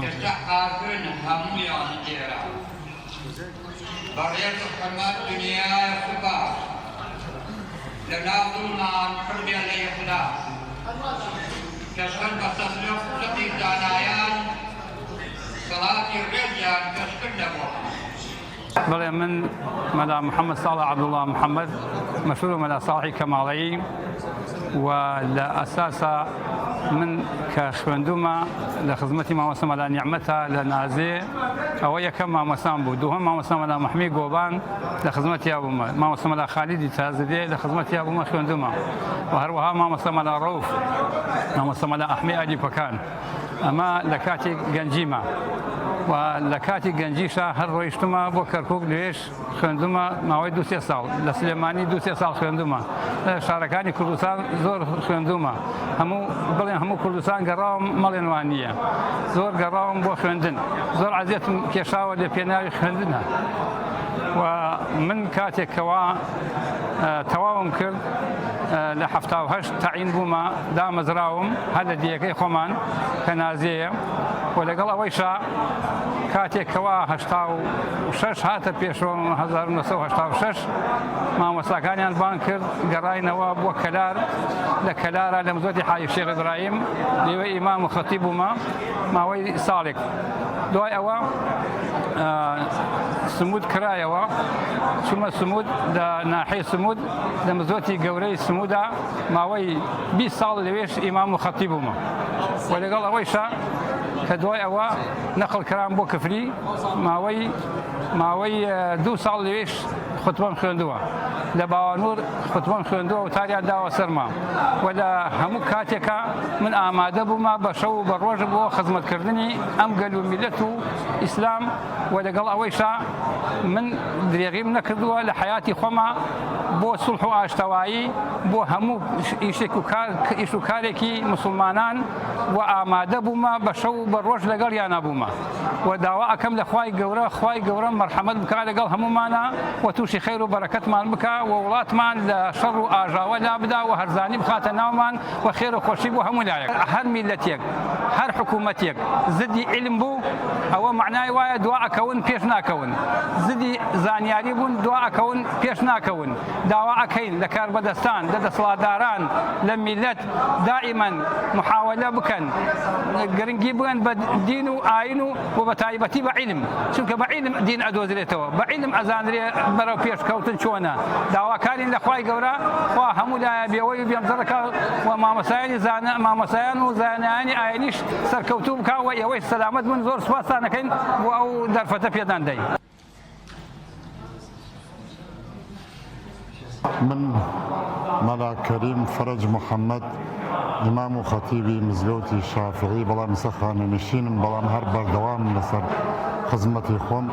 كتحاكن هميان جيرا بريت حمد دنيا سبا لناظرنا عن حرب الإخلاص كشغل بتصرف سقي دانايان صلاة الرجال كشغل نبوها بله من ملا محمد صالح عبد الله محمد مشهور ملا صالحي كمالي ولا أساسا من كخوندوما لخدمتي ما وسام على نعمتها لنازي أو كما مسام بودوهم ما وسام على محمي قوبان لخدمتي أبو ما وسام على خالد تازدي لخدمتي أبو ما خوندوما وهروها ما وسام على روف ما وسام على أحمي أدي بكان أما لكاتي جنجيما ولكاتي جنجيشا هر رويشتما بو كركوك ليش خوندوما ماوي دوسي سال لسليماني دوسي سال خوندوما شاركاني كردستان زور خوندوما همو كردستان قراهم مالينوانية زور قراهم بو خوندن زور عزيت كيشاوة لبيناوي خوندنها ومن كاتي كوا تواهم كرد لحفتا وهش تعين بوما دا مزراهم هذا ديكي خمان كنازية ولقل أويشا كاتي كوا هشتاو شش هاتا بيشو 1986 ما مساكانيان بانكر قراي نواب وكلار لكلارا لمزودي حاج الشيخ إبراهيم ليوي إمام وخطيب ما وي صالح دواي أوا سمود كرايوا ثم سمود دا ناحية سمود لمزوتي قوري سمودا ما وي 20 سال لويش إمام وخطيبهما ولقال أويشا كدواي أوا نقل كلام بو كفري ما وي 2 سال لويش خطبان خوندوا لباوانور خطبان خوندوا وتاريا داوا سرما ولا همو كاتيكا من آماده بوما بشو بروج بو خدمت كردني أم قالوا ملته إسلام ولا قال أويشا من دريغيم نكردوا لحياتي خما بو صلح واشتواي بو همو إيشو كاريكي مسلمانان وآماده بوما بشو بروج لقال يانا بوما ودعواء كم لخواي قورا مرحمة بكا لقال همو مانا وتوشي خير وبركة مان بكا وولات مان لشر وآجا ولا بدا وهرزاني بخات ناومان وخير وخوشي بو همو لايك هر ملتيك هر حكومتيك زدي علم بو أو معناه وايا دعاء كون بيش ناكون زدي زانياري بون دعاء كون بيش ناكون دعواء كين لكاربدستان لدى صلاداران لملت دائما محاولة بكن قرنجي بغن بدين وآينو وبتايبتي بعلم شنك بعلم دين أدوزريتو بعلم أزانري مرو بيش كوتن شونا دعوا كارين لخواي قورا وهمو لا بيوي بيمزركا وما مسايني زانا ما مسايان وزاناني آينيش سركوتو بكا ويوي السلامت من زور سواسانا كين أو درفة بيدان داي من ملا كريم فرج محمد إمام وخطيبي مزقوتي الشافعي بلا مسخان نشين بلا مهر بردوام لسر خزمتي خوم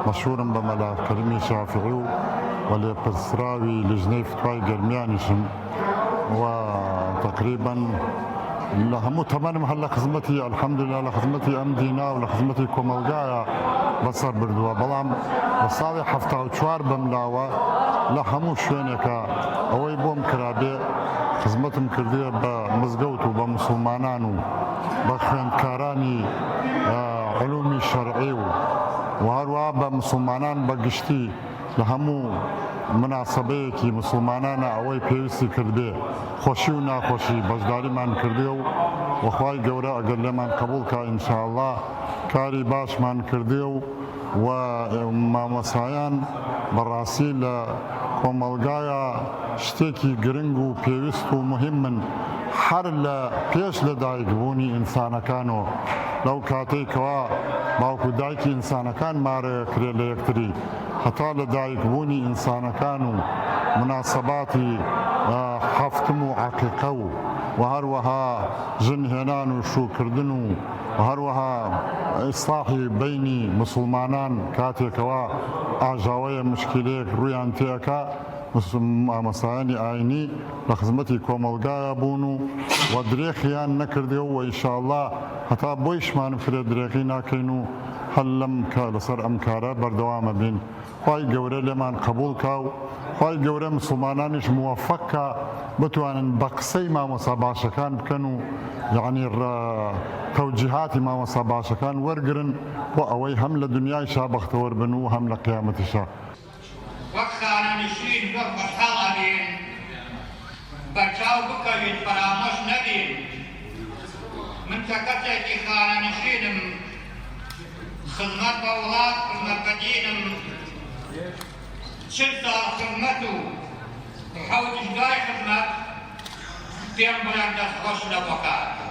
مشهور بملا كريم شافعي ولي برسراوي لجني فتواي قرميانشم وتقريبا لهمو تمام هلا خدمتي الحمد لله لخدمتي ام دينا ولخدمتي كوملقايا بصر بردوا بلام بصالح حفتا وشوار بملاوه لهمو شوينكا اوي بوم كرابي خدمتهم كرديه بمزقوت وبمسلمانان بخينكاراني علومي شرعي وهروا بمسلمانان بقشتي لهمو مناسبەیەکی مسلمانانە ئەوەی پێویستی کردێ خۆشی و ناخۆشی بەشداریمان کردێ و وەخوای گەورە ئەگەر لێمان قبوڵکە ئینشاءالله کاری باشمان کردێ و مامۆسایان بەڕاستی لە کۆمەلگایە شتێکی گرنگ و پێویست و مهمن هەر لە پێش لەدایکبوونی ئینسانەکانەوە لەو کاتێکەوە باوکو دایکی ئینسانەکان مارەکرێ لە یەکتری هەتا لە دایکبوونی ئینسانەکان و مناسەباتی هەفتم و عەقیقە و هەروەها ژنهێنان و شوکردن و هەروەها ئیسلاحی بینی مسلمانان کاتێکەوە ئاژاوەیە مشکلەیەک ڕوویان تێکە مامۆسایانی ئاینی لە خزمەتی کۆمەلگایە بوون و درێخیان نەکردێ و ئینشاءالله هەتا بۆیشمان فرێ درێخی ناکەین و هەر لەم لەسەر ئەم کارە بەردەوامە بین خوای گەورە لێمان قبوڵ کا و خی گەورە مسلمانانیش موفقکە بتوانن بە قسەی مامۆسا باشەکان بکەن و یعنی تەوجیهاتی مامۆسا باشەکان وەرگرن بۆ ئەوەی هەم لە دنیایشا بەختەوەر بن و هەم لە قیامەتیشا. وەک خانەنشین زۆر خۆشحاڵ ئەبین، بەرچاو بکەوین، فەرامۆش نەبین. من کە کەسێکی خانەنشینم، خزمەت بە وڵات، خزمەت بە دینم، 40 ساڵ خزمەت و 7 دوای خزمەت پێم بڵێن دەستخۆش لە بۆ کار.